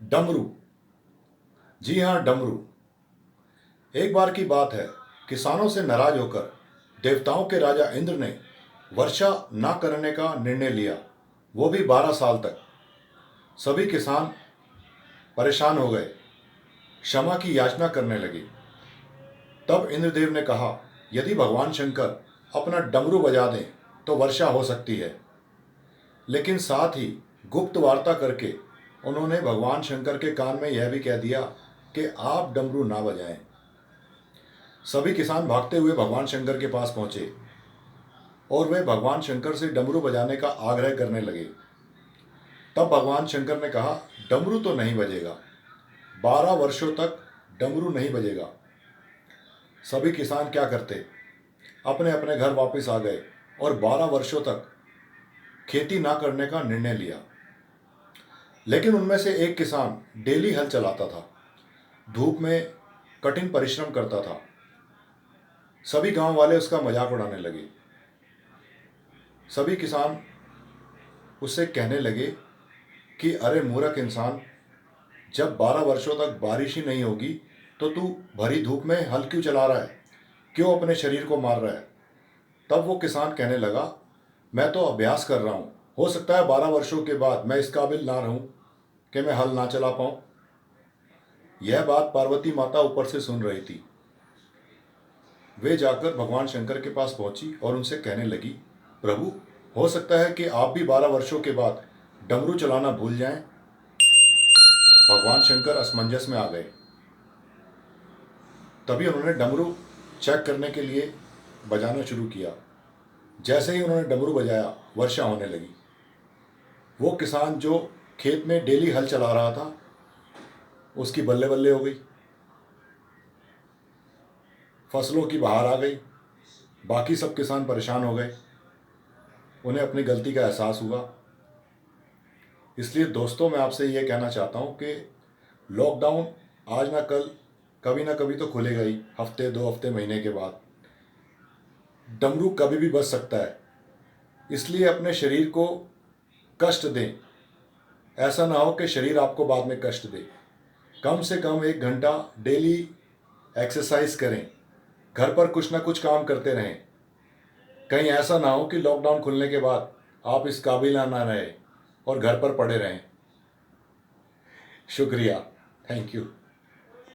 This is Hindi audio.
डमरू। जी हाँ, डमरू। एक बार की बात है, किसानों से नाराज होकर देवताओं के राजा इंद्र ने वर्षा न करने का निर्णय लिया, वो भी 12 साल तक। सभी किसान परेशान हो गए, क्षमा की याचना करने लगे। तब इंद्रदेव ने कहा, यदि भगवान शंकर अपना डमरू बजा दें तो वर्षा हो सकती है। लेकिन साथ ही गुप्त वार्ता करके उन्होंने भगवान शंकर के कान में यह भी कह दिया कि आप डमरू ना बजाएं। सभी किसान भागते हुए भगवान शंकर के पास पहुंचे और वे भगवान शंकर से डमरू बजाने का आग्रह करने लगे। तब भगवान शंकर ने कहा, डमरू तो नहीं बजेगा, 12 वर्षों तक डमरू नहीं बजेगा। सभी किसान क्या करते, अपने अपने घर वापस आ गए और 12 वर्षों तक खेती ना करने का निर्णय लिया। लेकिन उनमें से एक किसान डेली हल चलाता था, धूप में कठिन परिश्रम करता था। सभी गांव वाले उसका मजाक उड़ाने लगे। सभी किसान उससे कहने लगे कि अरे मूर्ख इंसान, जब 12 वर्षों तक बारिश ही नहीं होगी तो तू भरी धूप में हल क्यों चला रहा है, क्यों अपने शरीर को मार रहा है। तब वो किसान कहने लगा, मैं तो अभ्यास कर रहा हूँ, हो सकता है 12 वर्षों के बाद मैं इस काबिल ना रहूँ कि मैं हल ना चला पाऊँ। यह बात पार्वती माता ऊपर से सुन रही थी। वे जाकर भगवान शंकर के पास पहुंची और उनसे कहने लगी, प्रभु, हो सकता है कि आप भी 12 वर्षों के बाद डमरू चलाना भूल जाएं। भगवान शंकर असमंजस में आ गए। तभी उन्होंने डमरू चेक करने के लिए बजाना शुरू किया। जैसे ही उन्होंने डमरू बजाया, वर्षा होने लगी। वो किसान जो खेत में डेली हल चला रहा था, उसकी बल्ले बल्ले हो गई, फसलों की बहार आ गई। बाकी सब किसान परेशान हो गए, उन्हें अपनी गलती का एहसास हुआ। इसलिए दोस्तों, मैं आपसे ये कहना चाहता हूँ कि लॉकडाउन आज ना कल, कभी ना कभी तो खुलेगा ही, हफ्ते 2 हफ्ते महीने के बाद। डमरू कभी भी बज सकता है, इसलिए अपने शरीर को कष्ट दें। ऐसा ना हो कि शरीर आपको बाद में कष्ट दे। कम से कम 1 घंटा डेली एक्सरसाइज करें, घर पर कुछ ना कुछ काम करते रहें। कहीं ऐसा ना हो कि लॉकडाउन खुलने के बाद आप इस काबिल ना रहे और घर पर पड़े रहें। शुक्रिया, थैंक यू।